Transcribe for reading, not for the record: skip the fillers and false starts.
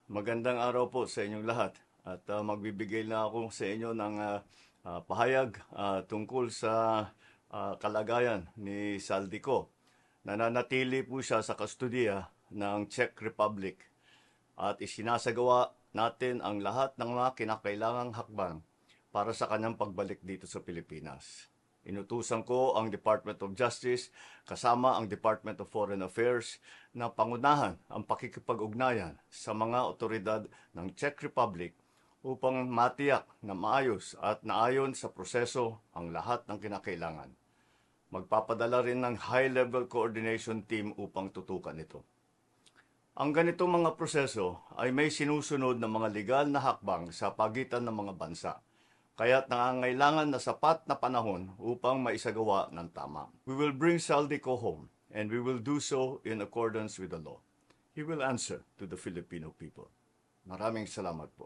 Magandang araw po sa inyong lahat at magbibigay na ako sa inyo ng pahayag tungkol sa kalagayan ni Saldico. Nananatili po siya sa kustodiya ng Czech Republic at isinasagawa natin ang lahat ng mga kinakailangang hakbang para sa kanyang pagbalik dito sa Pilipinas. Inutusan ko ang Department of Justice kasama ang Department of Foreign Affairs na pangunahan ang pakikipag-ugnayan sa mga otoridad ng Czech Republic upang matiyak na maayos at naayon sa proseso ang lahat ng kinakailangan. Magpapadala rin ng high-level coordination team upang tutukan ito. Ang ganitong mga proseso ay may sinusunod na mga legal na hakbang sa pagitan ng mga bansa. Kaya't nangangailangan na sapat na panahon upang maisagawa ng tama. We will bring Saldico home and we will do so in accordance with the law. He will answer to the Filipino people. Maraming salamat po.